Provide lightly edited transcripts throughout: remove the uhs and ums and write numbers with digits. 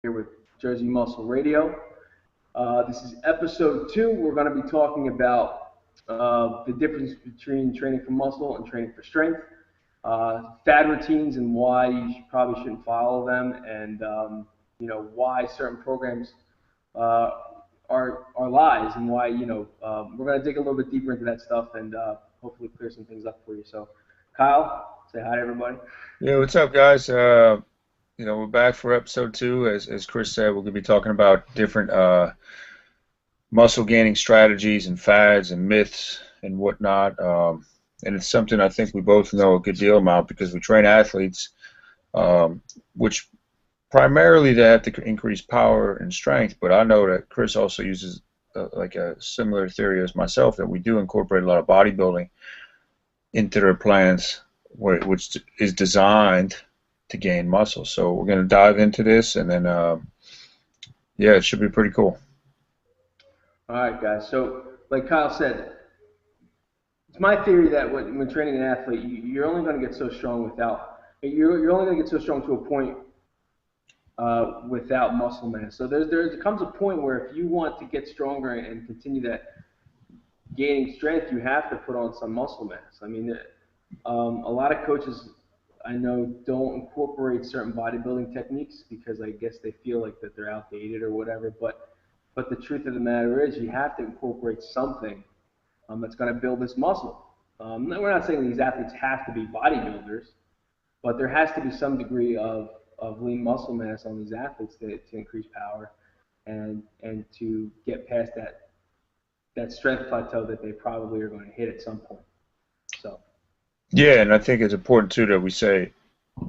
Here with Jersey Muscle Radio. This is episode 2. We're going to be talking about the difference between training for muscle and training for strength, fad routines, and why probably shouldn't follow them, and why certain programs uh, are lies, and why we're going to dig a little bit deeper into that stuff and hopefully clear some things up for you. So, Kyle, say hi to everybody. Yeah, what's up, guys? We're back for episode 2. As Chris said, we're going to be talking about different muscle gaining strategies and fads and myths and whatnot. And it's something I think we both know a good deal about because we train athletes, which primarily they have to increase power and strength. But I know that Chris also uses like a similar theory as myself, that we do incorporate a lot of bodybuilding into their plans, which is designed to gain muscle. So we're going to dive into this, and then yeah, it should be pretty cool. All right, guys. So, like Kyle said, it's my theory that when training an athlete, you're only going to get so strong without you're only going to get so strong to a point without muscle mass. So there comes a point where if you want to get stronger and continue that gaining strength, you have to put on some muscle mass. I mean, a lot of coaches I know don't incorporate certain bodybuilding techniques because I guess they feel like that they're outdated or whatever. But the truth of the matter is, you have to incorporate something that's going to build this muscle. We're not saying these athletes have to be bodybuilders, but there has to be some degree of lean muscle mass on these athletes to increase power and to get past that strength plateau that they probably are going to hit at some point. So. Yeah, and I think it's important too that we say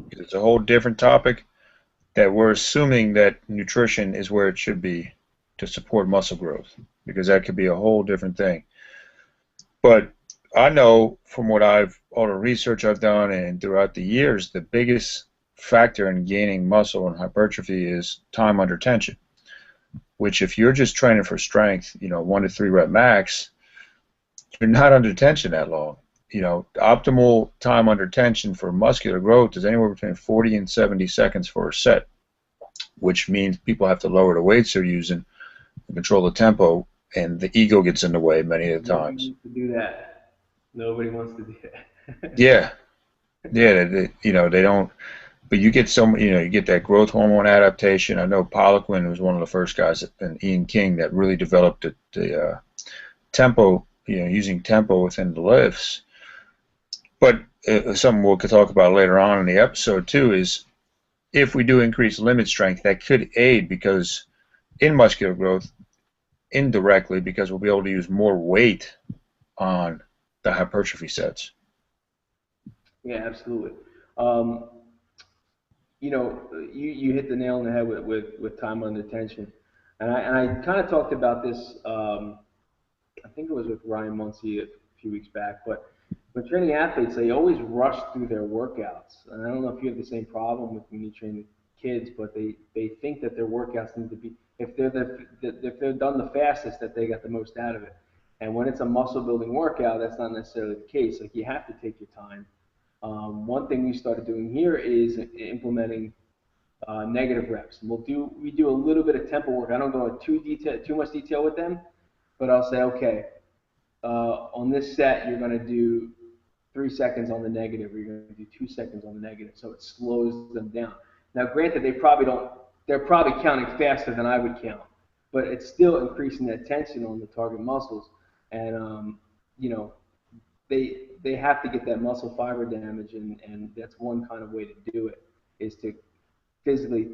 it's a whole different topic, that we're assuming that nutrition is where it should be to support muscle growth, because that could be a whole different thing. But I know from all the research I've done and throughout the years, the biggest factor in gaining muscle and hypertrophy is time under tension, which if you're just training for strength, 1 to 3 rep max, you're not under tension that long. Optimal time under tension for muscular growth is anywhere between 40 and 70 seconds for a set, which means people have to lower the weights they're using to control the tempo, and the ego gets in the way many of the Nobody times. wants to do that. Nobody wants to do that. Yeah, yeah, they don't. But you get you get that growth hormone adaptation. I know Poliquin was one of the first guys, and Ian King, that really developed the tempo, using tempo within the lifts. But something we'll talk about later on in the episode too is if we do increase limit strength, that could aid because in muscular growth indirectly, because we'll be able to use more weight on the hypertrophy sets. Yeah, absolutely. Um, you hit the nail on the head with time under tension, and I kind of talked about this. I think it was with Ryan Muncie a few weeks back, but when training athletes, they always rush through their workouts, and I don't know if you have the same problem with when you train kids, but they think that their workouts need to be if they're done the fastest, that they got the most out of it. And when it's a muscle building workout, that's not necessarily the case. Like, you have to take your time. One thing we started doing here is implementing negative reps. We do a little bit of tempo work. I don't go into too much detail with them, but I'll say, okay, on this set you're going to do 3 seconds on the negative, or you're going to do 2 seconds on the negative, so it slows them down. Now, granted, they're probably counting faster than I would count, but it's still increasing that tension on the target muscles, and they have to get that muscle fiber damage, and that's one kind of way to do it, is to physically,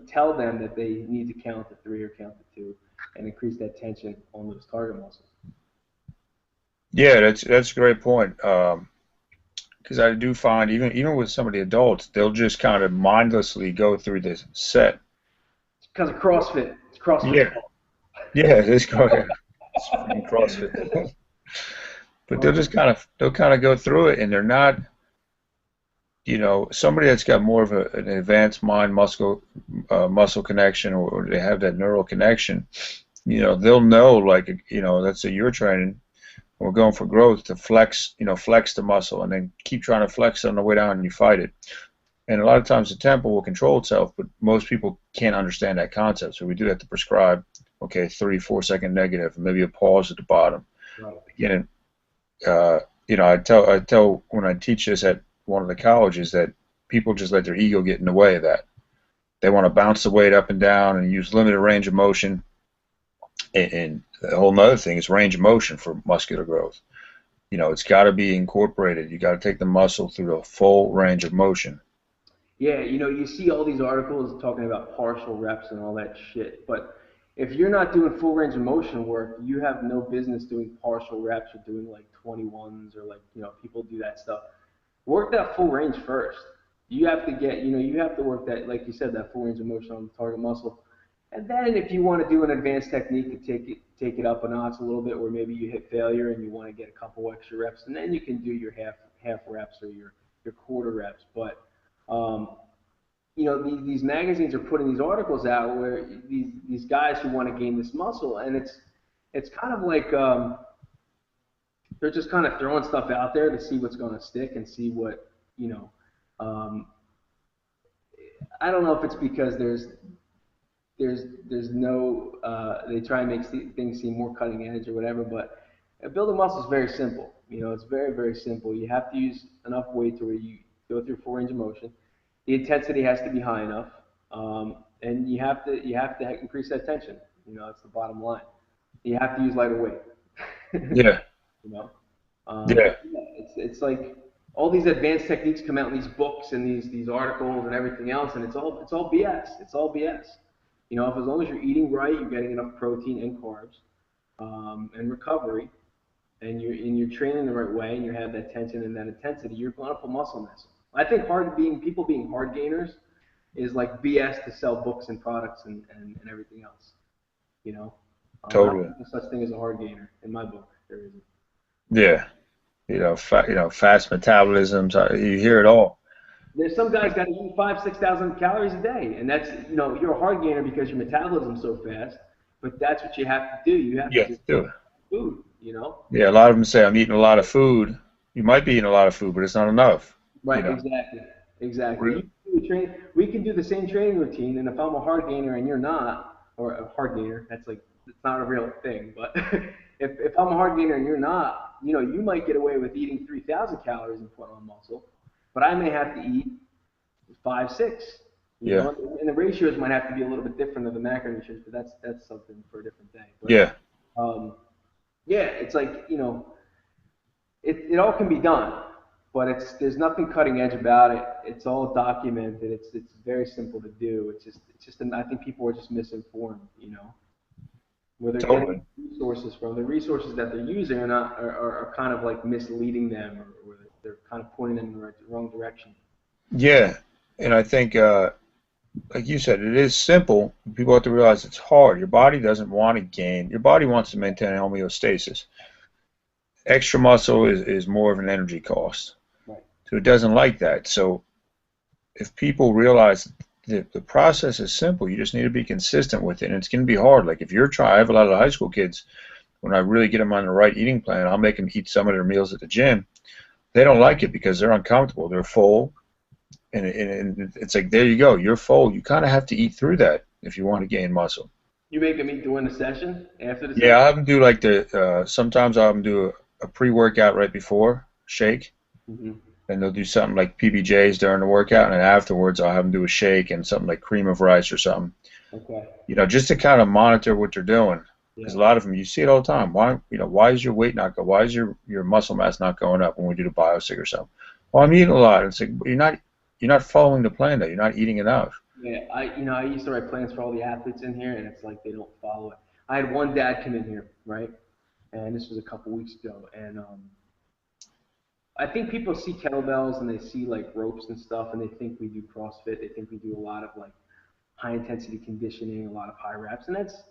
tell them that they need to count to 3 or count to 2 and increase that tension on those target muscles. Yeah, that's a great point. Because I do find even with some of the adults, they'll just kind of mindlessly go through this set. It's because of CrossFit. It's CrossFit. Yeah, yeah, this go ahead. It's freaking CrossFit. But they'll kind of go through it, and they're not, somebody that's got more of an advanced mind muscle connection, or they have that neural connection. They'll know, like, let's say you're training, we're going for growth, to flex the muscle, and then keep trying to flex it on the way down, and you fight it. And a lot of times the temple will control itself, but most people can't understand that concept. So we do have to prescribe, okay, 3, 4 second negative, and maybe a pause at the bottom. Right. Again, uh, I tell when I teach this at one of the colleges that people just let their ego get in the way of that. They want to bounce the weight up and down and use limited range of motion. And the whole other thing is range of motion for muscular growth. It's got to be incorporated. You got to take the muscle through the full range of motion. Yeah, you see all these articles talking about partial reps and all that shit, but if you're not doing full range of motion work, you have no business doing partial reps or doing like 21s or like, people do that stuff. Work that full range first. You have to get, you have to work that, like you said, that full range of motion on the target muscle. And then if you want to do an advanced technique to take it up a notch a little bit, where maybe you hit failure and you want to get a couple extra reps, and then you can do your half reps or your quarter reps. But these magazines are putting these articles out where these guys who want to gain this muscle, and it's kind of like they're just kind of throwing stuff out there to see what's going to stick and see what um, I don't know if it's because there's no they try and make things seem more cutting edge or whatever, but building muscle is very simple. It's very, very simple. You have to use enough weight to where you go through full range of motion. The intensity has to be high enough, and you have to increase that tension. That's the bottom line. You have to use lighter weight. Yeah, you know, yeah, yeah, it's like all these advanced techniques come out in these books and these articles and everything else, and it's all BS. It's all BS. If as long as you're eating right, you're getting enough protein and carbs, and recovery, and you're training the right way, and you have that tension and that intensity, you're going to put muscle mass. I think people being hard gainers is like BS to sell books and products and everything else. I don't totally. think there's such thing as a hard gainer in my book. There isn't. Yeah, fast metabolisms. You hear it all. There's some guys got to eat 5,000 to 6,000 calories a day, and that's you're a hard gainer because your metabolism's so fast. But that's what you have to do. You have You to have to just do it. food. Yeah, a lot of them say I'm eating a lot of food. You might be eating a lot of food, but it's not enough. You Right, know. exactly, exactly. Really? We can do the same training routine, and if I'm a hard gainer and you're not, or a hard gainer, it's not a real thing. But if I'm a hard gainer and you're not, you might get away with eating 3,000 calories and put on muscle, but I may have to eat 5, 6. Yeah. And the ratios might have to be a little bit different of the macronutrients, but that's something for a different day. But Yeah. yeah, it's like it all can be done, but there's nothing cutting edge about it. It's all documented. It's very simple to do. I think people are just misinformed. Where they're getting Totally. resources from. The resources that they're using are kind of like misleading them, or they're kind of pointing them in the wrong direction. Yeah. And I think, like you said, it is simple. People have to realize it's hard. Your body doesn't want to gain. Your body wants to maintain homeostasis. Extra muscle is more of an energy cost. Right. So it doesn't like that. So if people realize the process is simple, you just need to be consistent with it, and it's going to be hard. Like if you're trying, I have a lot of high school kids. When I really get them on the right eating plan, I'll make them eat some of their meals at the gym. They don't like it because they're uncomfortable. They're full, and it's like there you go, you're full. You kind of have to eat through that if you want to gain muscle. You make them eat during the session, after the Yeah, I session. have them do like sometimes I'll have them do a pre-workout right before shake. Hmm. And they'll do something like PBJs during the workout, and then afterwards I'll have them do a shake and something like cream of rice or something. Okay. Just to kind of monitor what they're doing. Because Yeah. a lot of them, you see it all the time. Why is your weight not go? Why is your muscle mass not going up when we do the biosig or something? Well, I'm eating a lot. It's like you're not following the plan though. You're not eating enough. Yeah. I used to write plans for all the athletes in here, and it's like they don't follow it. I had one dad come in here, right? And this was a couple weeks ago, and I think people see kettlebells and they see like ropes and stuff, and they think we do CrossFit. They think we do a lot of like high intensity conditioning, a lot of high reps, and that's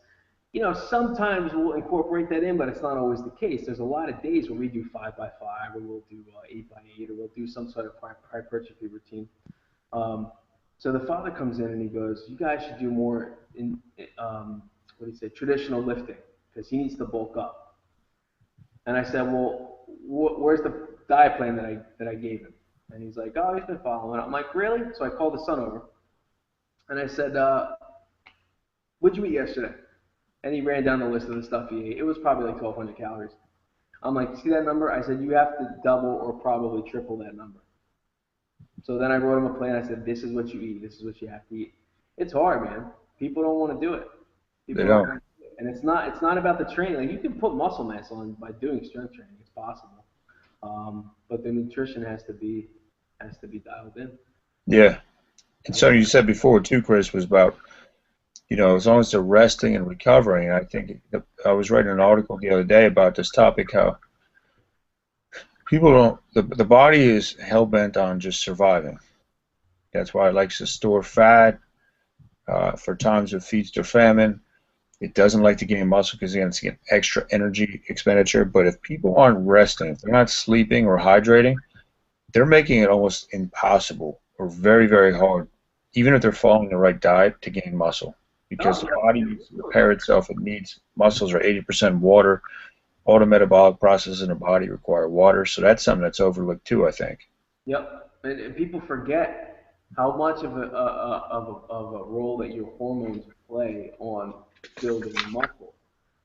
sometimes we'll incorporate that in, but it's not always the case. There's a lot of days where we do 5 by 5, or we'll do 8 by 8, or we'll do some sort of hypertrophy routine. So the father comes in and he goes, "You guys should do more what do you say, traditional lifting, because he needs to bulk up." And I said, "Well, where's the diet plan that I gave him?" And he's like, oh, he's been following. I'm like, really? So I called his son over, and I said, what'd you eat yesterday? And he ran down the list of the stuff he ate. It was probably like 1,200 calories. I'm like, see that number? I said, you have to double or probably triple that number. So then I wrote him a plan. I said, this is what you eat. This is what you have to eat. It's hard, man. People don't want to do it. They People don't don't. want to do it. And it's not about the training. Like you can put muscle mass on by doing strength training. It's possible. But the nutrition has to be dialed in. Yeah. And something you said before too, Chris, was about, as long as they're resting and recovering. I think I was writing an article the other day about this topic, how people don't, the body is hell bent on just surviving. That's why it likes to store fat for times of feast or famine. It doesn't like to gain muscle because again, it's an extra energy expenditure. But if people aren't resting, if they're not sleeping or hydrating, they're making it almost impossible or very, very hard, even if they're following the right diet, to gain muscle. Because Oh, the yeah. body needs to repair itself. It needs muscles are 80% water. All the metabolic processes in the body require water. So that's something that's overlooked too, I think. Yep. And people forget how much of a role that your hormones play on building muscle.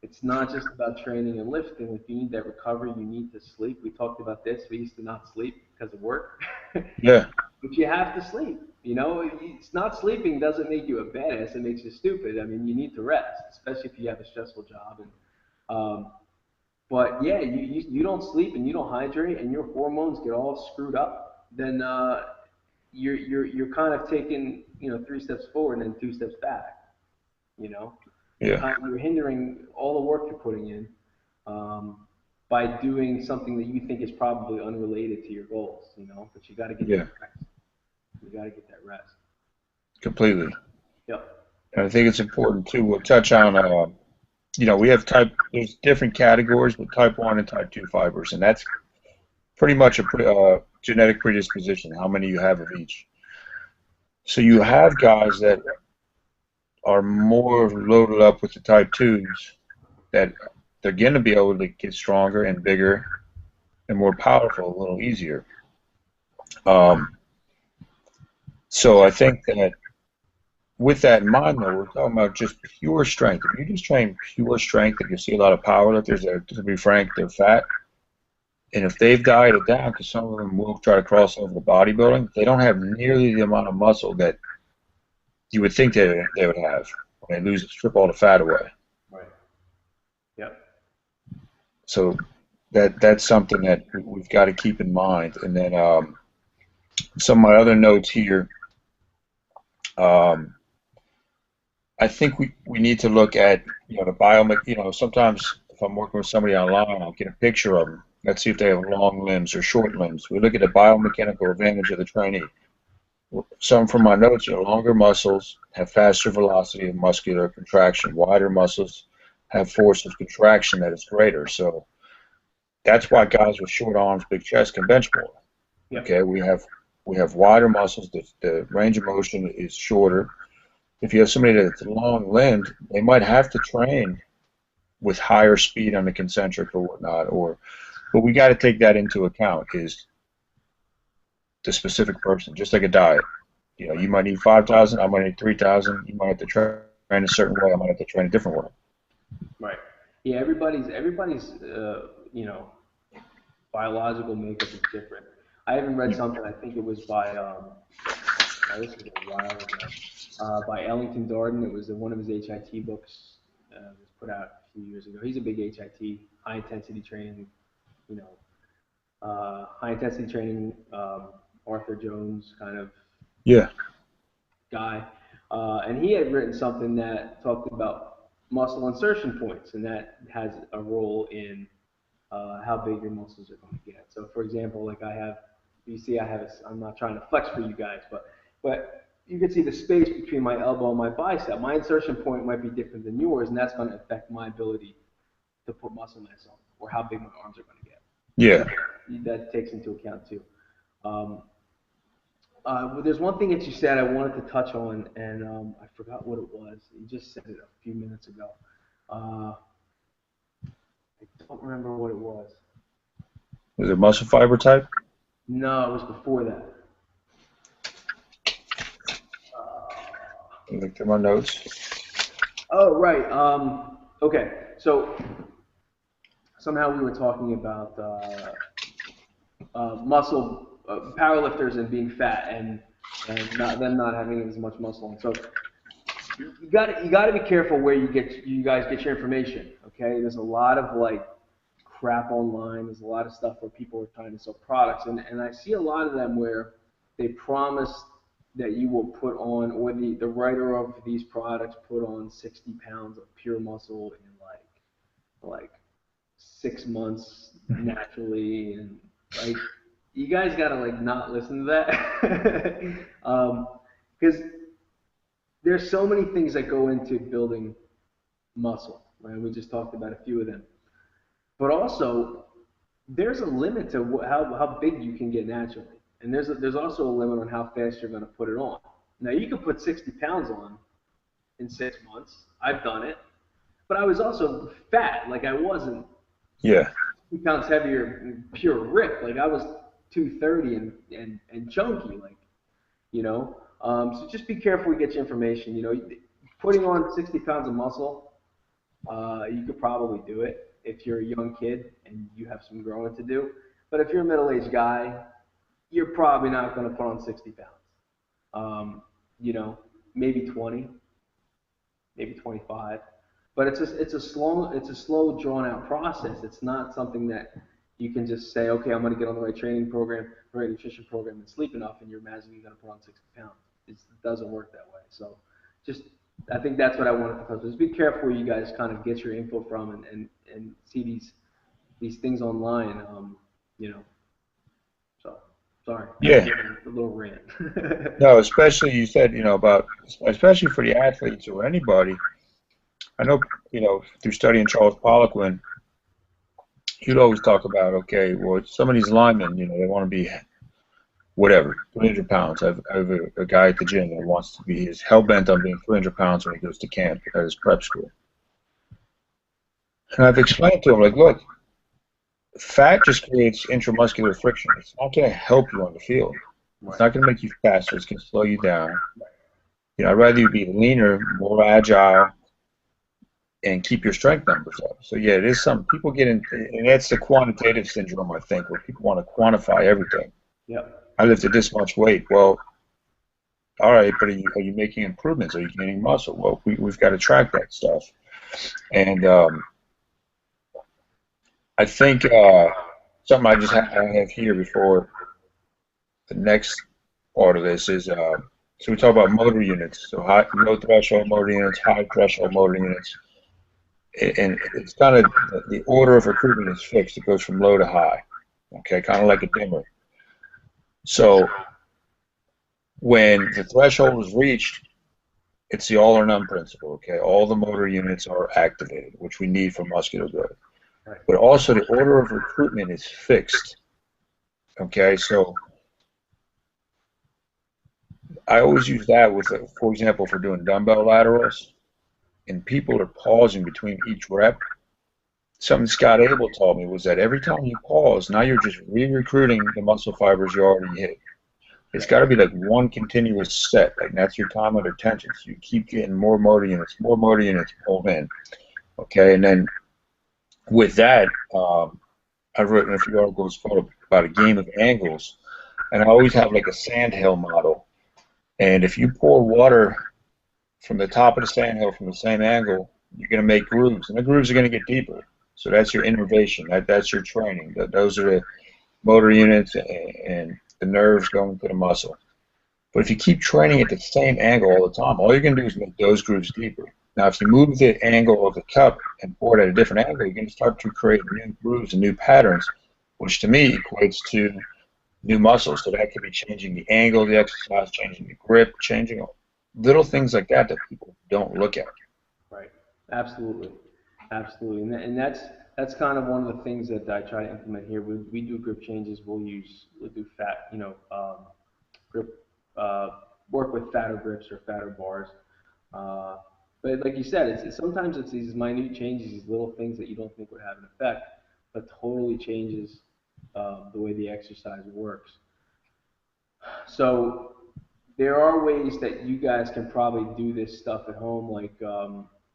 It's not just about training and lifting. If you need that recovery, you need to sleep. We talked about this. We used to not sleep because of work. Yeah, But you have to sleep. It's not sleeping doesn't make you a badass. It makes you stupid. I mean, you need to rest, especially if you have a stressful job. But yeah, you don't sleep and you don't hydrate and your hormones get all screwed up. Then you're kind of taking 3 steps forward and then 2 steps back. You know, yeah, you're hindering all the work you're putting in um, by doing something that you think is probably unrelated to your goals. But you got to get yeah, that rest. You got to get that rest. completely. Yep. And I think it's important too. We'll touch on, we have there's different categories with type 1 and type 2 fibers, and that's pretty much a genetic predisposition, how many you have of each. So you have guys that are more loaded up with the type 2s that they're going to be able to get stronger and bigger and more powerful a little easier. Um, so I think that with that in mind, though, we're talking about just pure strength. If you just train pure strength, if you see a lot of powerlifters that, to be frank, they're fat, and if they've dieted down, because some of them will try to cross over to bodybuilding, they don't have nearly the amount of muscle that you would think they would have when they strip all the fat away. Right. Yep. So that's something that we've got to keep in mind. And then some of my other notes here, um, I think we need to look at the biomech. Sometimes if I'm working with somebody online, I'll get a picture of them. Let's see if they have long limbs or short limbs. We look at the biomechanical advantage of the trainee. Some from my notes are longer muscles have faster velocity of muscular contraction. Wider muscles have force of contraction that is greater. So that's why guys with short arms, big chest can bench more. Yep. Okay, we have wider muscles. The range of motion is shorter. If you have somebody that's long-limbed, they might have to train with higher speed on the concentric or whatnot. But we got to take that into account. Is the specific person, just like a diet. You might need 5,000, I might need 3,000. You might have to train a certain way, I might have to train a different way. Right. Yeah. Everybody's biological makeup is different. I even read something. I think it was by this was a while ago. By Ellington Darden. It was one of his HIT books. Was put out a few years ago. He's a big HIT, high intensity training. You know, high intensity training. Arthur Jones kind of Yeah, guy, and he had written something that talked about muscle insertion points, and that has a role in how big your muscles are going to get. So, for example, like you see, I'm not trying to flex for you guys, but you can see the space between my elbow and my bicep. My insertion point might be different than yours, and that's going to affect my ability to put muscle mass on, or how big my arms are going to get. So yeah. that takes into account too. Um, there's one thing that you said I wanted to touch on, and I forgot what it was. You just said it a few minutes ago. Uh, I don't remember what it was. Is it muscle fiber type? No, it was before that. Look through my notes. Oh, right. Okay. So somehow we were talking about muscle powerlifters and being fat and not them not having as much muscle. And so you got to be careful where you guys get your information. Okay. There's a lot of like crap online. There's a lot of stuff where people are trying to sell products, and I see a lot of them where they promise that you will put on, or the writer of these products put on 60 pounds of pure muscle in like 6 months naturally, and like you guys gotta like not listen to that, because there's so many things that go into building muscle. Right? We just talked about a few of them, but also there's a limit to how big you can get naturally, and there's also a limit on how fast you're going to put it on. Now you can put 60 pounds on in 6 months. I've done it, but I was also fat. Like I wasn't Yeah. 2 pounds heavier, pure rip. Like I was 230 and chunky. Like you know. So just be careful you get your information. You know, putting on 60 pounds of muscle, you could probably do it if you're a young kid and you have some growing to do. But if you're a middle-aged guy, you're probably not going to put on 60 pounds. You know, maybe 20, maybe 25. But it's a slow drawn out process. It's not something that you can just say, okay, I'm going to get on the right training program, the right nutrition program, and sleep enough, and you're magically going to put on 60 pounds. It doesn't work that way. So, just I think that's what I wanted to touch. Just be careful where you guys kind of get your info from and see these things online. You know, so sorry, that was Yeah. a little rant. No, especially you said, about especially for the athletes or anybody. I know, through studying Charles Poliquin, he'd always talk about, okay, well, some of these linemen, they want to be whatever, 300 pounds. I have a guy at the gym that wants to be, he's hell bent on being 300 pounds when he goes to camp at his prep school. And I've explained to him, like, look, fat just creates intramuscular friction. It's not going to help you on the field. It's Right, not going to make you faster. It's going to slow you down. I'd rather you be leaner, more agile, and keep your strength numbers up. So yeah, it is some people get in, and that's the quantitative syndrome, I think, where people want to quantify everything. yep, I lifted this much weight. Well, all right, but are you making improvements? Are you gaining muscle? Well, we've got to track that stuff. And I think something I have here before the next part of this is so we talk about motor units, so high, low threshold motor units, high threshold motor units, and it's kind of the order of recruitment is fixed. It goes from low to high, okay, kind of like a dimmer. So when the threshold is reached, it's the all or none principle, okay? All the motor units are activated, which we need for muscular growth. right, But also the order of recruitment is fixed, okay? So I always use that with, for example, for doing dumbbell laterals, and people are pausing between each rep. Something Scott Abel told me was that every time you pause, now you're just re-recruiting the muscle fibers you already hit. It's got to be like one continuous set, like that's your time under tension. So you keep getting more motor units pulled in, okay? And then with that, I've written a few articles about a game of angles, and I always have like a sandhill model. And if you pour water from the top of the sandhill from the same angle, you're going to make grooves, and the grooves are going to get deeper. So that's your innervation. That's your training. Those are the motor units and the nerves going to the muscle. But if you keep training at the same angle all the time, all you're going to do is make those grooves deeper. Now, if you move the angle of the cup and pour it at a different angle, you're going to start to create new grooves and new patterns, which to me equates to new muscles. So that could be changing the angle of the exercise, changing the grip, changing little things like that that people don't look at. right. Absolutely, absolutely, and that's kind of one of the things that I try to implement here. We do grip changes. We'll do fat, grip, uh, work with fatter grips or fatter bars. Uh, but like you said, sometimes it's these minute changes, these little things that you don't think would have an effect, but totally changes the way the exercise works. So there are ways that you guys can probably do this stuff at home. Like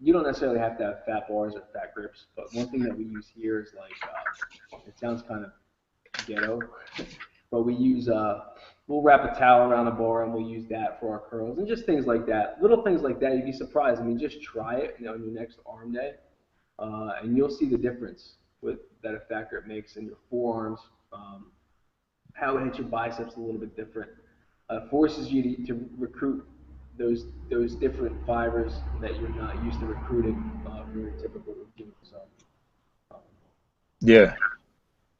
you don't necessarily have to have fat bars or fat grips, but one thing that we use here is like it sounds kind of ghetto, but we use we'll wrap a towel around a bar and we'll use that for our curls and just things like that. Little things like that. You'd be surprised. I mean, just try it, on your next arm day, and you'll see the difference with that a fat grip makes in your forearms. How it hits your biceps a little bit different. Forces you to recruit those different fibers that you're not used to recruiting from your typical routine. So, um, Yeah,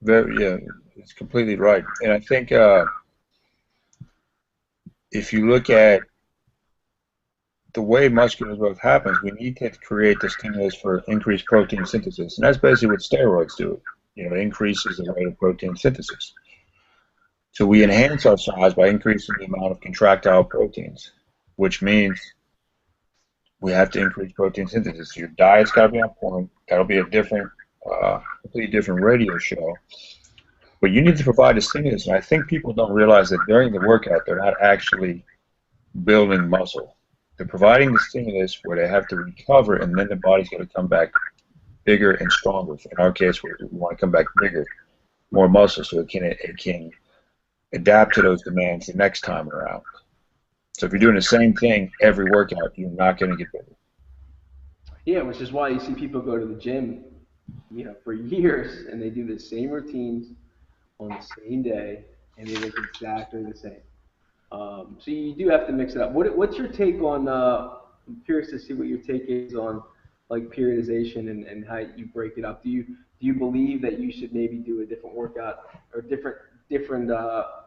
very, yeah, it's completely right. And I think if you look at the way muscular growth happens, we need to create the stimulus for increased protein synthesis, and that's basically what steroids do. It increases the rate of protein synthesis. So we enhance our size by increasing the amount of contractile proteins, which means we have to increase protein synthesis. Your diet's got to be on point. That'll be a completely different radio show. But you need to provide a stimulus, and I think people don't realize that during the workout, they're not actually building muscle. They're providing the stimulus where they have to recover, and then the body's going to come back bigger and stronger. In our case, we want to come back bigger, more muscle, so it can adapt to those demands the next time around. So if you're doing the same thing every workout, you're not going to get bigger. yeah, which is why you see people go to the gym, for years, and they do the same routines on the same day, and they look exactly the same. So you do have to mix it up. What's your take on? I'm curious to see what your take is on like periodization and how you break it up. Do you believe that you should maybe do a different workout or different?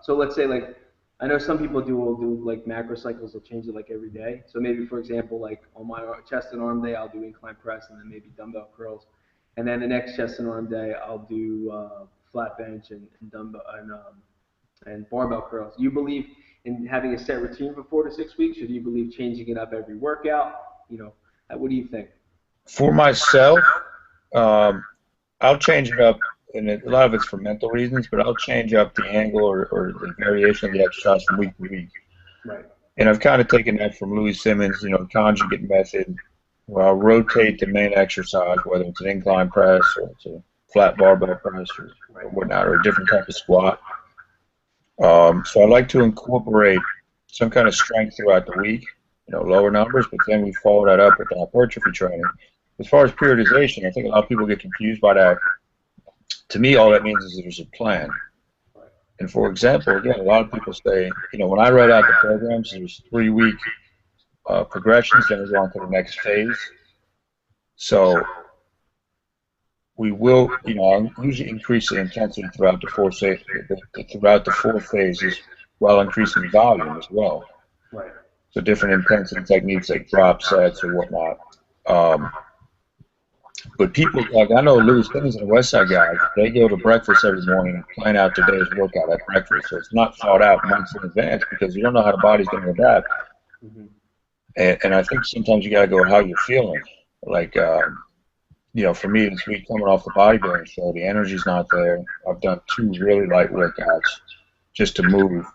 So let's say like I know some people will do like macro cycles. They'll change it like every day. So maybe for example, like on my chest and arm day, I'll do incline press and then maybe dumbbell curls, and then the next chest and arm day, I'll do flat bench and dumbbell and barbell curls. Do you believe in having a set routine for 4 to 6 weeks, or do you believe changing it up every workout? What do you think? For myself, um, I'll change it up, and a lot of it's for mental reasons, but I'll change up the angle or the variation of the exercise from week to week. Right. And I've kind of taken that from Louis Simmons, conjugate method, where I'll rotate the main exercise, whether it's an incline press or it's a flat barbell press or Right. whatnot, or a different type of squat. So I like to incorporate some kind of strength throughout the week, lower numbers, but then we follow that up with the hypertrophy training. As far as periodization, I think a lot of people get confused by that. To me, all that means is there's a plan. Right. And for example, again, a lot of people say, when I write out the programs, there's 3 week progressions, then we go on to the next phase. So we will, I'll usually increase the intensity throughout the four phases while increasing volume as well. Right. So different intensity techniques like drop sets or whatnot. Um, but people, like I know Louis Simmons and the West Side guys, they go to breakfast every morning and plan out their day's workout at breakfast. So it's not thought out months in advance because you don't know how the body's going to adapt. Hmm. And I think sometimes you got to go how you're feeling. Like, for me this week coming off the bodybuilding show, the energy's not there. I've done 2 really light workouts just to move,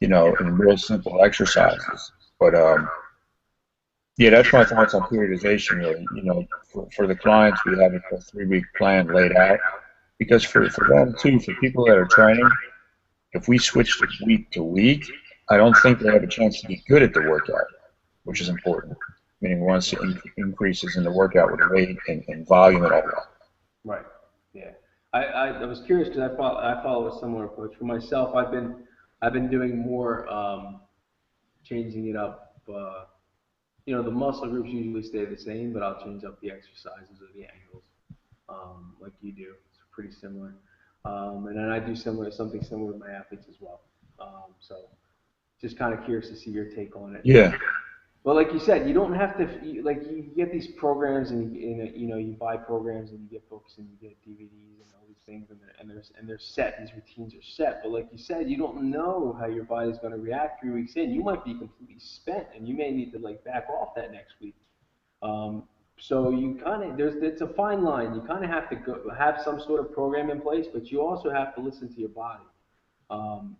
in real simple exercises. But yeah, that's my thoughts on periodization. Really, for the clients, we have a 3 week plan laid out because for them too, for people that are training, if we switch to week, I don't think they have a chance to get good at the workout, which is important. Meaning we want to see increases in the workout with weight and volume and all that. Right. Yeah. I was curious because I follow a similar approach for myself. I've been doing more changing it up. The muscle groups usually stay the same, but I'll change up the exercises or the angles, like you do. It's pretty similar. And then I do something similar with my athletes as well. So just kind of curious to see your take on it. Yeah, Well, like you said, you don't have to like you get these programs and you buy programs and you get books and you get DVDs and all these things and they're set. These routines are set, but like you said, you don't know how your body's going to react 3 weeks in. You might be completely spent and you may need to like back off that next week. Um, So you kind of it's a fine line. You kind of have to have some sort of program in place, but you also have to listen to your body. Um,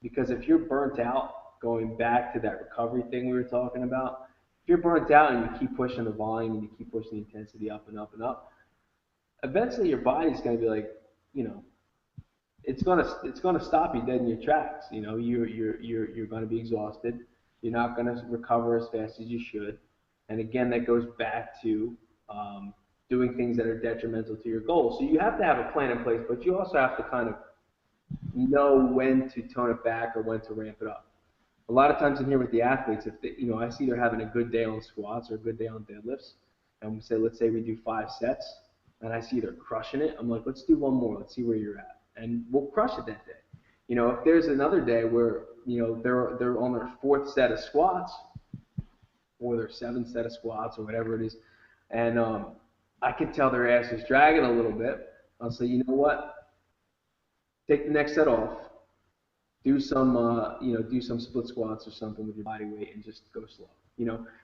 because if you're burnt out, going back to that recovery thing we were talking about, if you're burnt out and you keep pushing the volume and you keep pushing the intensity up and up and up, eventually your body's going to be like, you know, it's gonna stop you dead in your tracks. You know, you're going to be exhausted. You're not going to recover as fast as you should. And again, that goes back to doing things that are detrimental to your goals. So you have to have a plan in place, but you also have to kind of know when to tone it back or when to ramp it up. A lot of times in here with the athletes, if they, I see they're having a good day on squats or a good day on deadlifts, and we say, let's say we do 5 sets, and I see they're crushing it, I'm like, let's do one more. Let's see where you're at, and we'll crush it that day. If there's another day where they're on their fourth set of squats or their seventh set of squats or whatever it is, and I can tell their ass is dragging a little bit. I'll say, you know what? Take the next set off, do some do some split squats or something with your body weight and just go slow.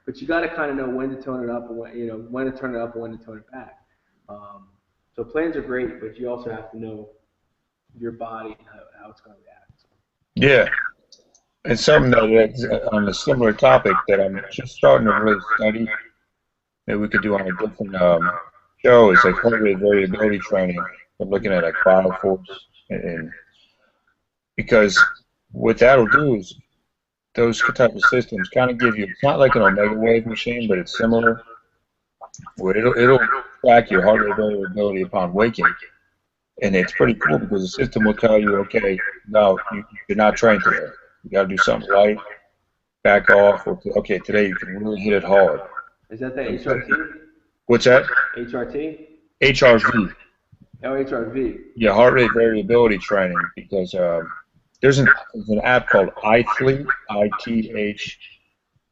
But you got to kind of know when to tone it up and when to turn it up and when to tone it back. So plans are great, but you also have to know your body and how it's going to react. Yeah, and something that's on a similar topic that I'm just starting to really study that we could do on a different show is like heart rate variability training. I'm looking at like bioforce and because what that'll do is those type of systems kind of give you, it's not like an omega wave machine, but it's similar, where it'll track your heart rate variability upon waking. And it's pretty cool because the system will tell you, okay, no, you're not trained today. You got to do something light, back off, or okay, today you can really hit it hard. Is that the HRT? What's that? HRT? HRV. Oh, HRV. Yeah, heart rate variability training, because there's an app called iThlete,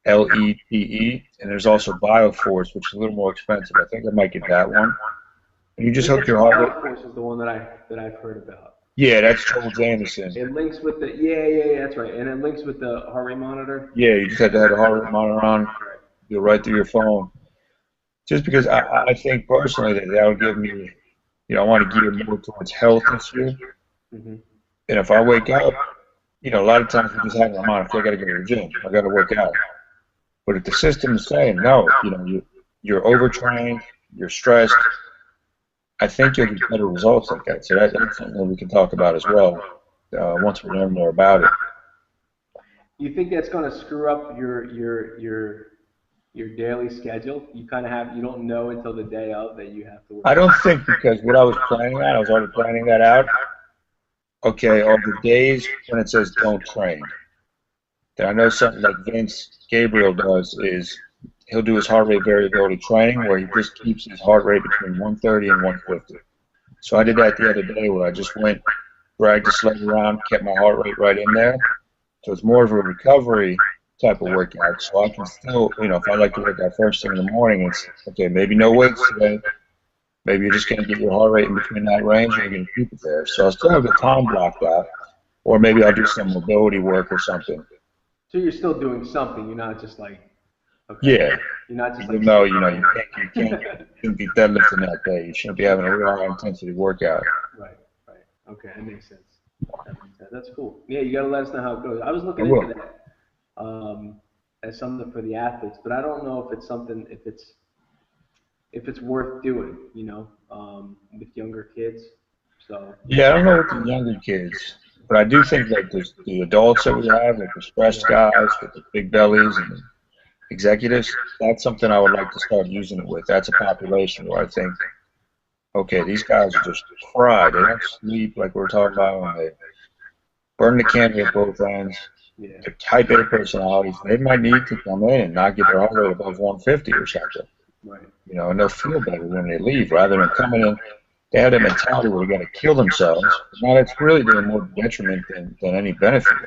ITHLETE, and there's also Bioforce, which is a little more expensive. I think I might get that one. And you just hook your heart rate. Bioforce is the one that I've heard about. Yeah, that's Joel Jamieson. It links with the yeah, that's right, and it links with the heart rate monitor. Yeah, you just have to have the heart rate monitor on. Go right through your phone. Just because I think personally that would give me, I want to gear more towards health this year. Mm-hmm. And if I wake up, a lot of times we just have them on. I got to go to the gym. I got to work out. But if the system is saying no, you're overtrained, you're stressed, I think you'll get better results like that. So that's something that we can talk about as well once we learn more about it. You think that's going to screw up your daily schedule? You don't know until the day of that you have to work. I don't think, because what I was planning on, I was already planning that out. Okay, are the days when it says don't train. Then I know something like Vince Gabriel does is he'll do his heart rate variability training where he just keeps his heart rate between 130 and 150. So I did that the other day where I just went, dragged the sled around, kept my heart rate right in there. So it's more of a recovery type of workout. So I can still, if I like to work out first thing in the morning, it's, okay, maybe no weights today. Maybe you're just going to get your heart rate in between that range and you're going to keep it there. So I'll still have the time blocked out. Or maybe I'll do some mobility work or something. So you're still doing something. You're not just like, okay. Yeah. You're not just like, no, you can't be deadlifting that day. You shouldn't be having a real high intensity workout. Right. Okay, that makes sense. That's cool. Yeah, you got to let us know how it goes. I was looking into that as something for the athletes, but I don't know if it's something, if it's worth doing, with younger kids. So. Yeah, I don't know with the younger kids, but I do think like the adults that we have, like the stressed guys with the big bellies and the executives, that's something I would like to start using it with. That's a population where I think, okay, these guys are just fried. They don't sleep like we were talking about when they burn the candle at both ends. Yeah. They're type A personalities. They might need to come in and not get their heart rate above 150 or something. Right. And they'll feel better when they leave rather than coming in. They have that mentality where they're going to kill themselves. Now it's really doing more detriment than any benefit.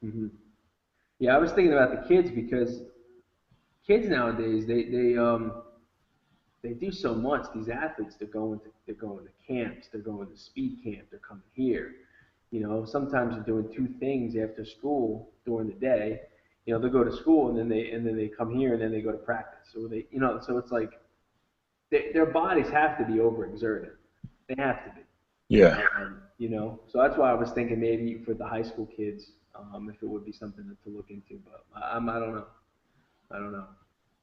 Mm-hmm. Yeah, I was thinking about the kids because kids nowadays they do so much. These athletes, they're going to camps, they're going to speed camp, they're coming here. Sometimes they're doing 2 things after school during the day. They'll go to school and then they come here and then they go to practice. So so it's like their bodies have to be overexerted. They have to be. Yeah. You know, so that's why I was thinking maybe for the high school kids, if it would be something to look into. But I don't know. I don't know.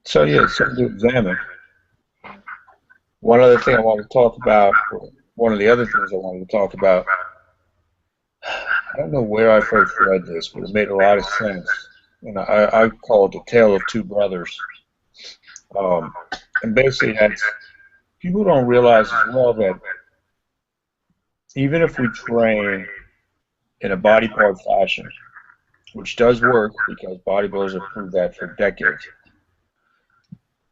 So yeah, it's something to examine. One other thing I wanted to talk about, or one of the other things I wanted to talk about, I don't know where I first read this, but it made a lot of sense. And I call it the tale of two brothers. Um, and basically, that's people don't realize as well that even if we train in a body part fashion, which does work because bodybuilders have proved that for decades,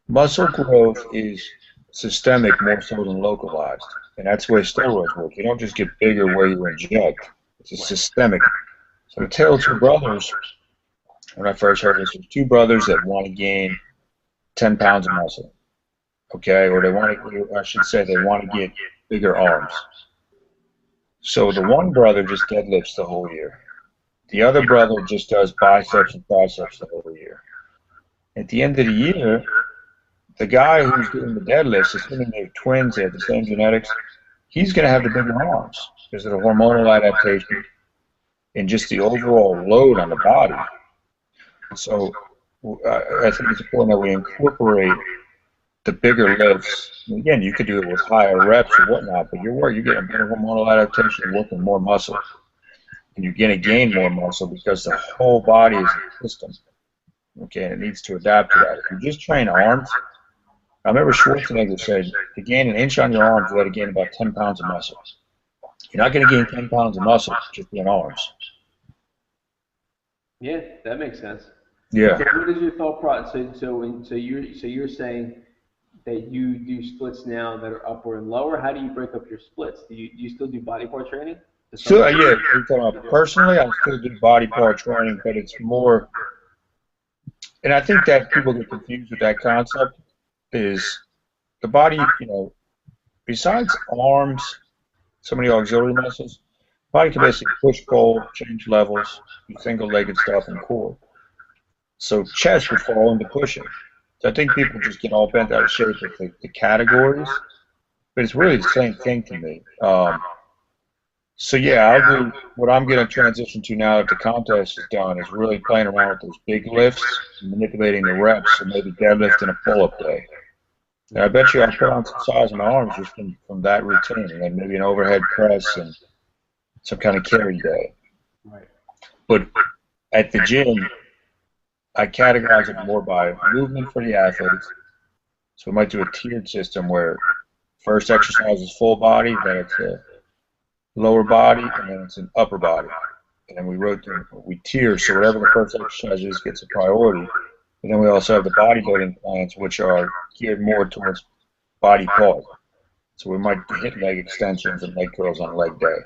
muscle growth is systemic more so than localized. And that's the way steroids work. You don't just get bigger where you inject. It's a systemic. So the tale of two brothers, when I first heard this, was two brothers that want to gain 10 pounds of muscle. Okay, or they want to, I should say, they want to get bigger arms. So the one brother just deadlifts the whole year. The other brother just does biceps and triceps the whole year. At the end of the year, the guy who's doing the deadlifts, assuming they're twins, they have the same genetics, he's going to have the bigger arms because of the hormonal adaptation and just the overall load on the body. So I think it's important that we incorporate the bigger lifts. Again, you could do it with higher reps or whatnot, but you're getting a better hormonal adaptation, working more muscle. And you're going to gain more muscle because the whole body is a system. Okay, and it needs to adapt to that. If you just train arms, I remember Schwarzenegger said, to gain an inch on your arms, you got to gain about 10 pounds of muscle. You're not going to gain 10 pounds of muscle just in arms. Yeah, that makes sense. Yeah. So what is your thought process? So you're saying that you do splits now that are upper and lower. How do you break up your splits? Do you still do body part training? So yeah, you're talking about personally, I still do body part training, but it's more, and I think that people get confused with that concept, is the body, you know, besides arms, so many auxiliary muscles, body can basically push, pull, change levels, do single-legged stuff, and core. So chest would fall into pushing. So I think people just get all bent out of shape with the categories, but it's really the same thing to me. So yeah, I'll do what I'm going to transition to now that the contest is done is really playing around with those big lifts, manipulating the reps, and maybe deadlifting a pull-up day. And I bet you I'll put on some size in my arms just from that routine, and then maybe an overhead press and some kind of carry day. Right. But at the gym, I categorize it more by movement for the athletes. So we might do a tiered system where first exercise is full body, then it's a lower body, and then it's an upper body. And then we tier, so whatever the first exercise is gets a priority. And then we also have the bodybuilding plans, which are geared more towards body part. So we might hit leg extensions and leg curls on leg day,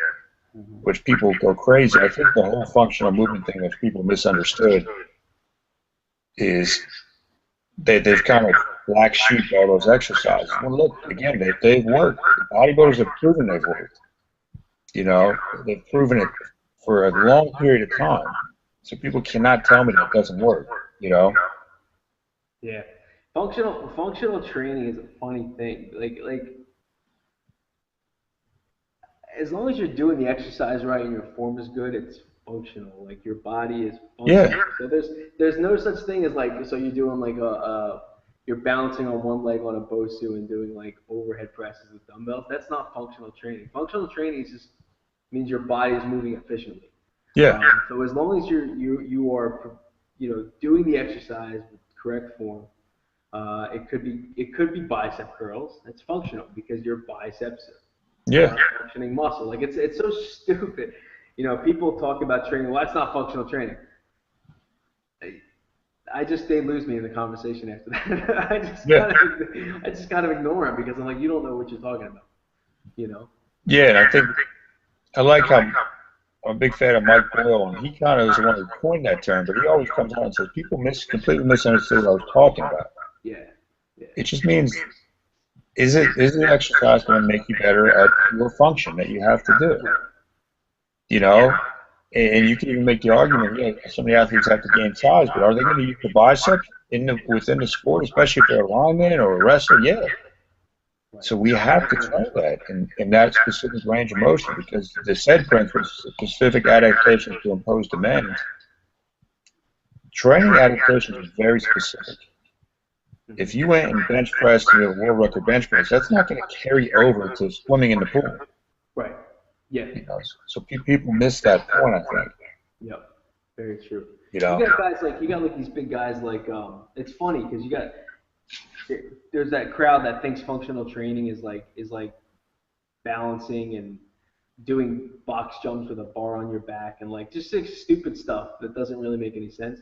which people go crazy. I think the whole functional movement thing, which people misunderstood, is they've kind of black sheeped all those exercises. Well, look, again, they've worked. The bodybuilders have proven they've worked. You know, they've proven it for a long period of time. So people cannot tell me that it doesn't work, you know? Yeah. Functional training is a funny thing. Like as long as you're doing the exercise right and your form is good, it's functional. Like your body is functional. Yeah. So there's no such thing as like, so you're doing like you're balancing on one leg on a BOSU and doing like overhead presses with dumbbells. That's not functional training. Functional training is just means your body is moving efficiently. Yeah. So as long as you are, you know, doing the exercise with correct form, it could be bicep curls. That's functional because your biceps Yeah. functioning muscle. Like it's so stupid. You know, people talk about training. Well, that's not functional training. They lose me in the conversation after that. I just kind of ignore them because I'm like, you don't know what you're talking about. You know. Yeah, and I think I like how I'm a big fan of Mike Boyle, and he kind of was the one who coined that term, but he always comes out and says people completely misunderstood what I was talking about. Yeah. It just means is the exercise going to make you better at your function that you have to do? You know, and you can even make the argument, yeah, some of the athletes have to gain size, but are they going to use the biceps within the sport, especially if they're a lineman or a wrestler? Yeah. Right. So we have to train that in that specific range of motion, because the said principles, specific adaptations to impose demands, training adaptations are very specific. If you went and bench pressed to a world record bench press, that's not going to carry over to swimming in the pool. Right. Yeah. You know, so people miss that point, I think. Yep. Very true. You know, You got guys like these big guys like it's funny because there's that crowd that thinks functional training is like balancing and doing box jumps with a bar on your back and like just like stupid stuff that doesn't really make any sense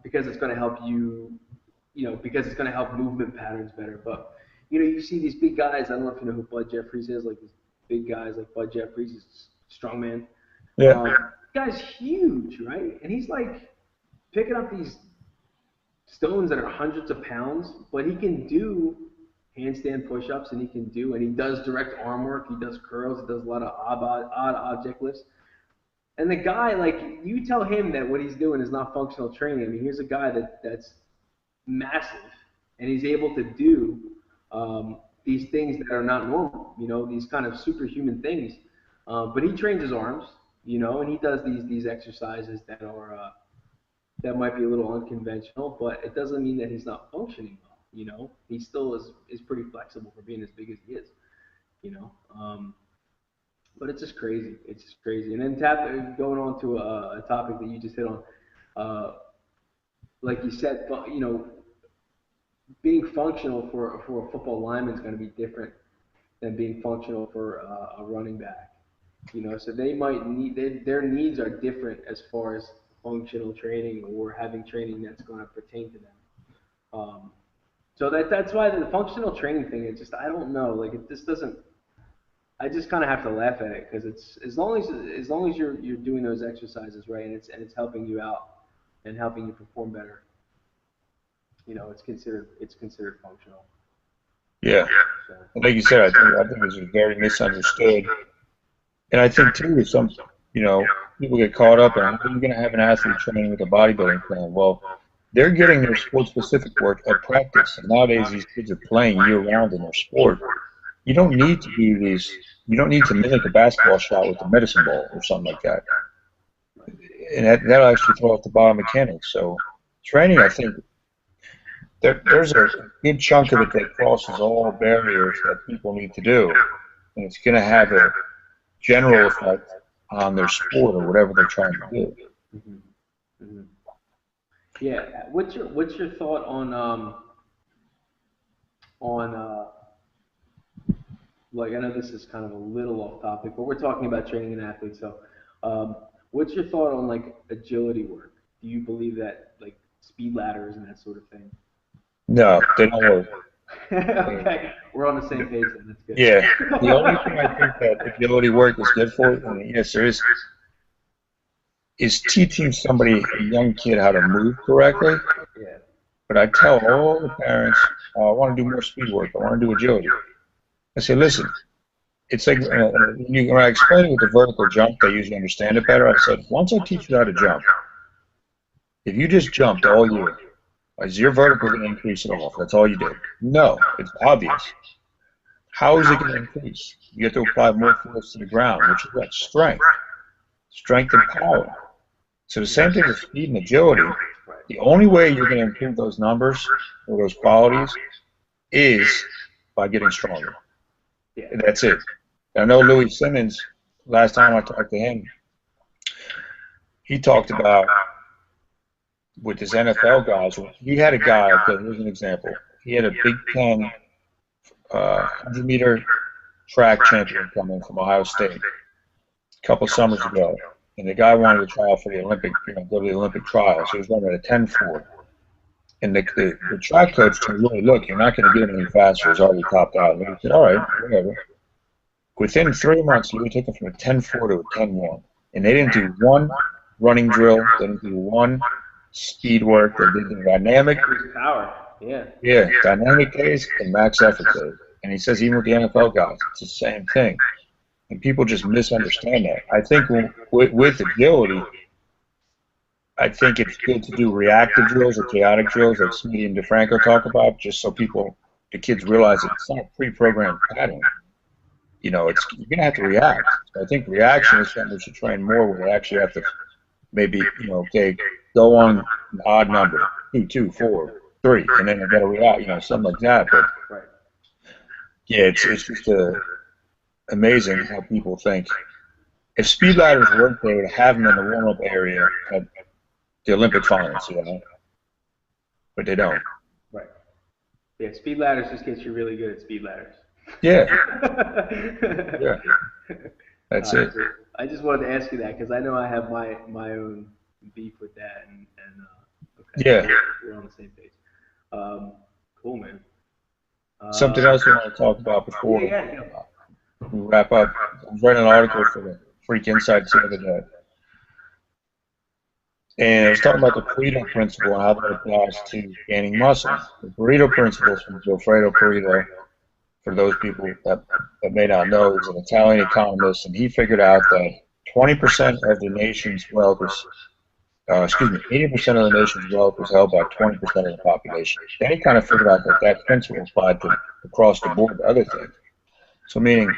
because it's going to help because it's going to help movement patterns better. But you see these big guys. I don't know if you know who Bud Jeffries is. Like these big guys like Bud Jeffries, he's a strongman. yeah, Guy's huge, right? And he's like picking up these stones that are hundreds of pounds, but he can do handstand push-ups, and he does direct arm work, he does curls, he does a lot of odd object lifts. And the guy, like, you tell him that what he's doing is not functional training. I mean, here's a guy that's massive, and he's able to do these things that are not normal, these kind of superhuman things. But he trains his arms, and he does these exercises that are that might be a little unconventional, but it doesn't mean that he's not functioning well. He still is pretty flexible for being as big as he is. But it's just crazy. It's just crazy. And then going on to a topic that you just hit on, like you said, being functional for a football lineman is going to be different than being functional for a running back. So they might their needs are different as far as functional training or having training that's going to pertain to them. So that's why the functional training thing, I don't know, like it just doesn't. I just kind of have to laugh at it because it's as long as you're doing those exercises right and it's helping you out and helping you perform better, it's considered functional. yeah. So, Like you said, I think it's very misunderstood. And I think too, people get caught up in how are you going to have an athlete training with a bodybuilding plan? Well, they're getting their sport-specific work at practice. And nowadays, these kids are playing year-round in their sport. You don't need to do these. You don't need to mimic a basketball shot with a medicine ball or something like that. And that'll actually throw off the biomechanics. So training, I think, there's a good chunk of it that crosses all barriers that people need to do. And it's going to have a general effect on their sport or whatever they're trying to do. Mm-hmm. Mm-hmm. Yeah. What's your thought on like, I know this is kind of a little off topic, but we're talking about training an athlete. So, what's your thought on like agility work? Do you believe that like speed ladders and that sort of thing? No, they don't work. Okay, we're on the same page then. That's good. Yeah, the only thing I think that agility work is good for, and yes, there is teaching somebody, a young kid, how to move correctly. Yeah. But I tell all the parents, I want to do more speed work. I want to do agility. I say, listen, it's like when I explain it with the vertical jump, they usually understand it better. I said, once I teach you how to jump, if you just jumped all year, is your vertical going to increase at all? That's all you did. No, it's obvious. How is it going to increase? You have to apply more force to the ground, which is what? Strength and power. So the same thing with speed and agility. The only way you're going to improve those numbers or those qualities is by getting stronger. Yeah. That's it. I know Louis Simmons, last time I talked to him, he talked about with his NFL guys, he had a guy, okay, here's an example. He had a Big Ten 100-meter track champion come in from Ohio State a couple summers ago. And the guy wanted to try out for the Olympic, go to the Olympic trials. He was running at a 10.4. And the track coach told him, look, you're not going to get him any faster. He's already topped out. And he said, all right, whatever. Within 3 months, Louis took him from a 10.4 to a 10.1. And they didn't do one running drill. They didn't do one speed work. They did the dynamic. Power. Yeah. Yeah, dynamic days and max effort days. And he says even with the NFL guys, it's the same thing. And people just misunderstand that. I think with agility, I think it's good to do reactive drills or chaotic drills like Smitty and DeFranco talk about, just so people the kids realize that it's not a pre-programmed pattern. You know, you're gonna have to react. So I think reaction is something we should train more where they actually have to maybe, you know, okay, go on an odd number, 2, 2, 4, 3, and then they gotta react, you know, something like that. But Right. yeah, it's just amazing how people think. If speed ladders worked, they would have them in the warm-up area at the Olympic finals, you know, but they don't. Right. Yeah, speed ladders just gets you really good at speed ladders. Yeah, yeah, that's it. So I just wanted to ask you that because I know I have my own beef with that, and okay, Yeah. we're on the same page. Cool, man. Something else we want to talk about before Yeah. we wrap up. I was writing an article for the Freak Insights the other day, and it was talking about the Pareto principle and how that applies to gaining muscle. The Pareto principle is from Gilfredo Pareto. For those people that may not know, he's an Italian economist, and he figured out that 20% of the nation's wealth is, 80% of the nation's wealth is held by 20% of the population. Then he kind of figured out that that principle applied to across the board to other things. So meaning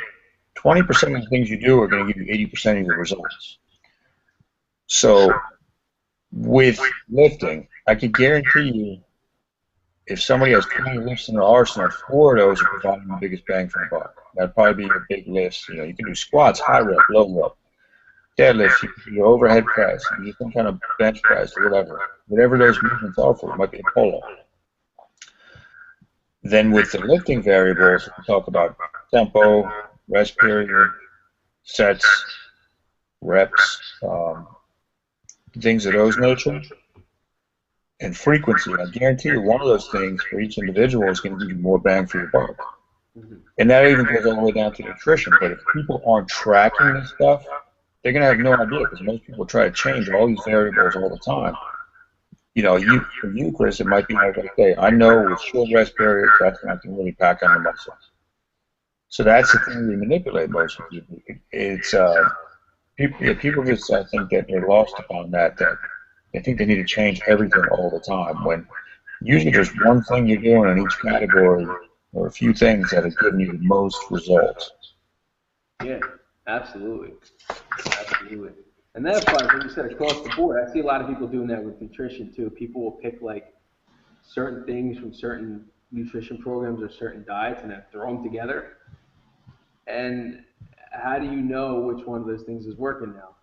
20% of the things you do are going to give you 80% of your results. So with lifting, I can guarantee you, if somebody has 20 lifts in their arsenal, 4 of those are providing the biggest bang for the buck. That'd probably be your big lifts. You know, you can do squats, high rep, low rep, deadlifts, you can do overhead press, you can do some kind of bench press or whatever. Whatever those movements are for, it might be a pull-up. Then with the lifting variables, we talk about tempo, rest period, sets, reps, things of those nature, and frequency. I guarantee you one of those things for each individual is going to give you more bang for your buck. And that even goes all the way down to nutrition. But if people aren't tracking this stuff, they're going to have no idea, because most people try to change all these variables all the time. You know, for you, Chris, it might be like, okay, I know with short rest periods, that's when I can really pack on the muscle. So that's the thing we manipulate most of people. It's people just, I think, that they're lost upon that they think they need to change everything all the time, when usually there's one thing you're doing in each category, or a few things that are giving you the most results. Yeah, absolutely. Absolutely. And that applies, like you said, across the board. I see a lot of people doing that with nutrition too. People will pick like certain things from certain nutrition programs or certain diets and then throw them together. And how do you know which one of those things is working now?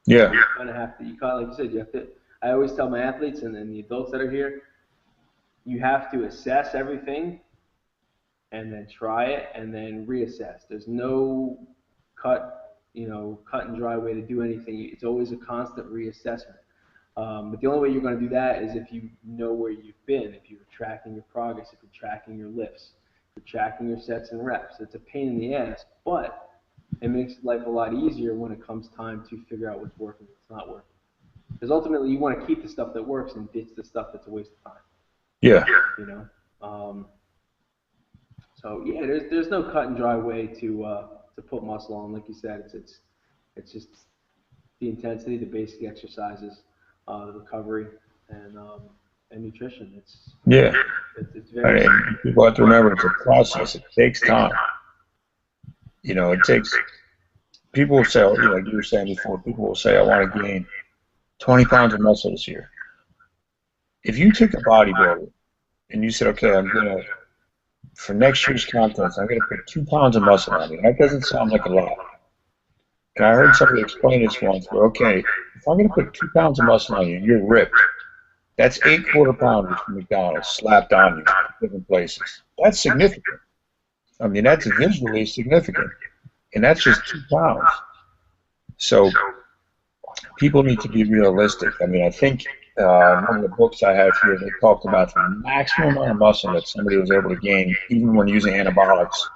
Yeah. You kind of have to, like you said, you have to. I always tell my athletes and the adults that are here, you have to assess everything and then try it and then reassess. There's no cut and dry way to do anything. It's always a constant reassessment. But the only way you're going to do that is if you know where you've been, if you're tracking your progress, if you're tracking your lifts, if you're tracking your sets and reps. It's a pain in the ass, but it makes life a lot easier when it comes time to figure out what's working and what's not working. Because ultimately, you want to keep the stuff that works and ditch the stuff that's a waste of time. Yeah. You know. So yeah, there's no cut and dry way to put muscle on. Like you said, it's just the intensity, the basic exercises, the recovery, and nutrition. It's very. I mean, people have to remember it's a process. It takes time. You know, it takes. People will say, you know, like you were saying before, people will say, I want to gain 20 pounds of muscle this year. If you took a bodybuilder and you said, okay, for next year's contest, I'm going to put 2 pounds of muscle on you. That doesn't sound like a lot. And I heard somebody explain this once, but okay, if I'm going to put 2 pounds of muscle on you and you're ripped, that's 8 quarter-pounders from McDonald's slapped on you in different places. That's significant. I mean, that's visually significant. And that's just 2 pounds. So people need to be realistic. I mean, I think one of the books I have here, they talked about the maximum amount of muscle that somebody was able to gain, even when using antibiotics,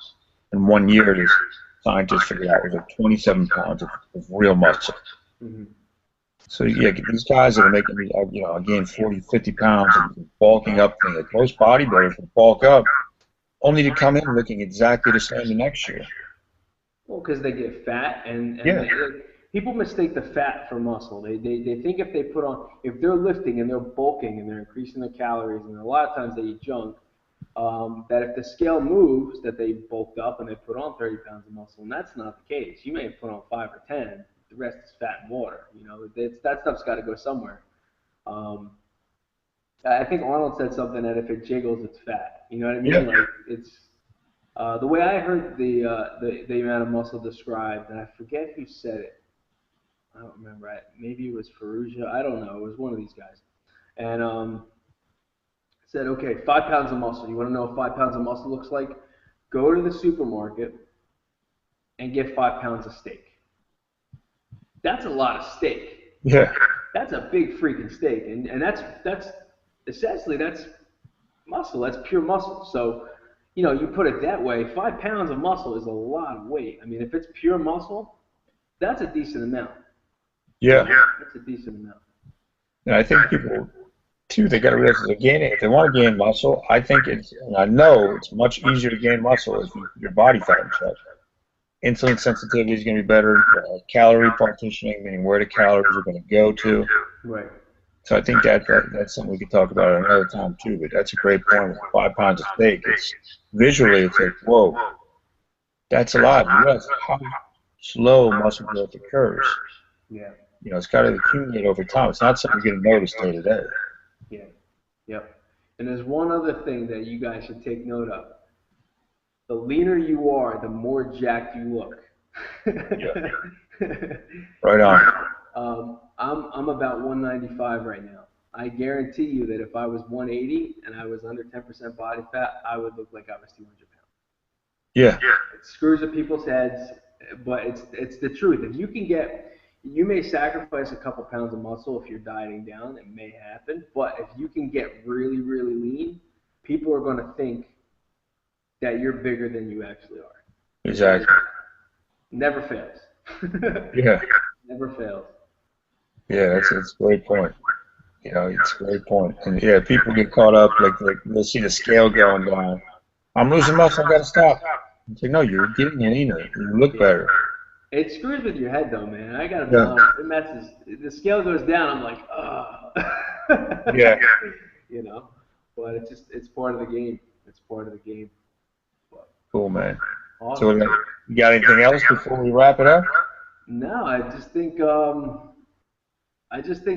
in 1 year. This scientists figured out was like 27 pounds of real muscle. Mm-hmm. So yeah, these guys that are making, you know, gain 40, 50 pounds and bulking up, like most bodybuilders will bulk up, only to come in looking exactly the same the next year. Well, because they get fat, and Yeah. people mistake the fat for muscle. They think if they're lifting and they're bulking and they're increasing their calories, and a lot of times they eat junk, that if the scale moves, that they bulked up and they put on 30 pounds of muscle, and that's not the case. You may have put on 5 or 10. The rest is fat and water. You know, that stuff's got to go somewhere. Um, I think Arnold said something that if it jiggles, it's fat. You know what I Yeah. mean? Like it's the way I heard the amount of muscle described, and I forget who said it. I don't remember. Maybe it was Ferrugia. I don't know. It was one of these guys. And said, okay, 5 pounds of muscle. You want to know what 5 pounds of muscle looks like? Go to the supermarket and get 5 pounds of steak. That's a lot of steak. Yeah. That's a big freaking steak, and that's essentially that's muscle. That's pure muscle. So, you know, you put it that way, 5 pounds of muscle is a lot of weight. I mean, if it's pure muscle, that's a decent amount. Yeah. That's a decent amount. And I think people too, they got to realize they're gaining. If they want to gain muscle, I think and I know it's much easier to gain muscle if your body fat in check. Insulin sensitivity is going to be better. Calorie partitioning, meaning where the calories are going to go to. Right. So I think that's something we could talk about at another time too. But that's a great point. With 5 pounds of steak, it's visually it's like, whoa, that's a lot. You realize how slow muscle growth occurs. Yeah. You know, it's got to accumulate over time. It's not something you're going to notice day to day. Yeah. Yep. And there's one other thing that you guys should take note of. The leaner you are, the more jacked you look. Yeah. Right on. I'm about 195 right now. I guarantee you that if I was 180 and I was under 10% body fat, I would look like I was 200 pounds. Yeah. It screws with people's heads, but it's the truth. If you can you may sacrifice a couple pounds of muscle if you're dieting down. It may happen, but if you can get really, really lean, people are going to think that you're bigger than you actually are. Exactly. Never fails. Yeah. Never fails. Yeah, that's a great point. You know, it's a great point. And yeah, people get caught up like they'll see the scale going down. I'm losing muscle, I gotta stop. It's like, no, you're getting leaner. You look better. It screws with your head though, man. I gotta be Yeah. honest. It messes. The scale goes down. I'm like, oh. Yeah. You know, but it's part of the game. It's part of the game. But Cool, man. So awesome. you got anything else before we wrap it up? No, I just think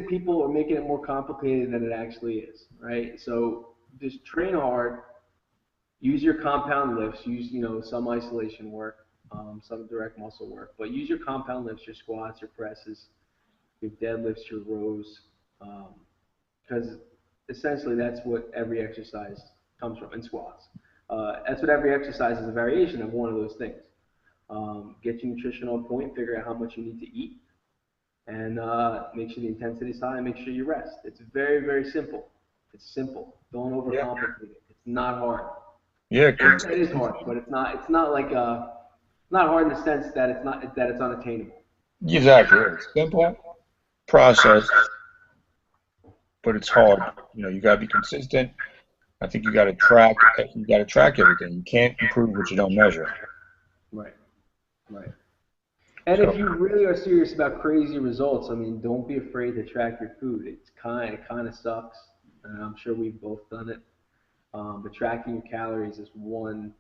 people are making it more complicated than it actually is, right? So just train hard, use your compound lifts, use some isolation work, some direct muscle work, but use your compound lifts, your squats, your presses, your deadlifts, your rows, because essentially that's what every exercise comes from in squats. That's what every exercise is a variation of one of those things. Get your nutrition on point, figure out how much you need to eat, and make sure the intensity is high, and make sure you rest. It's very, very simple. It's simple. Don't Yeah. overcomplicate it. It's not hard. Yeah, 'cause It is hard, but it's not. It's not like not hard in the sense that it's unattainable. exactly. It's simple process, but it's hard. You know, you gotta be consistent. I think you gotta track everything. You can't improve what you don't measure. Right. Right. And So if you really are serious about crazy results, I mean, don't be afraid to track your food. It kind of sucks, and I'm sure we've both done it. But tracking your calories is one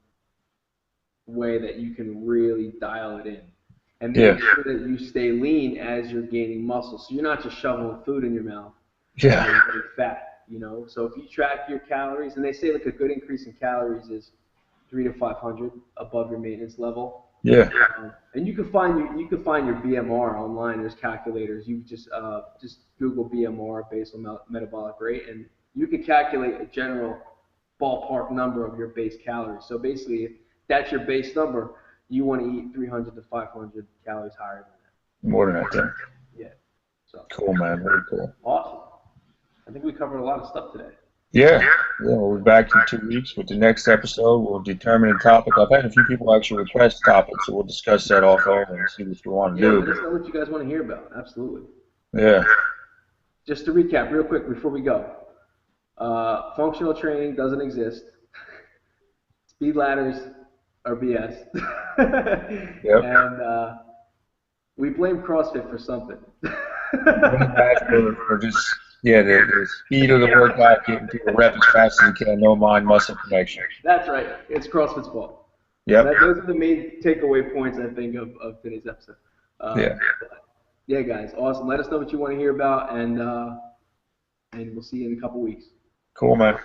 way that you can really dial it in and yeah. make sure that you stay lean as you're gaining muscle. So you're not just shoveling food in your mouth and Yeah. getting fat, you know. So if you track your calories, and they say like a good increase in calories is 300 to 500 above your maintenance level. Yeah. And you can find your BMR online. There's calculators. You just Google BMR, basal metabolic rate, and you can calculate a general ballpark number of your base calories. So basically, if that's your base number, you want to eat 300 to 500 calories higher than that. More than that thing. Yeah. So Cool, man. Very cool. awesome. I think we covered a lot of stuff today. Yeah. Yeah, we'll be back in 2 weeks with the next episode. We'll determine a topic. I've had a few people actually request topics, so we'll discuss that off air and see what you want to Yeah, do. let us know what you guys want to hear about. Absolutely. Yeah. Just to recap real quick before we go. Functional training doesn't exist. Speed ladders are BS. Yep. And we blame CrossFit for something. Bad for just Yeah, the speed of the workout, getting through a rep as fast as you can, no mind muscle connection. That's right. It's CrossFit's fault. Yep. Those are the main takeaway points, I think, of today's episode. Yeah. But yeah, guys, awesome. Let us know what you want to hear about, and we'll see you in a couple weeks. Cool, man.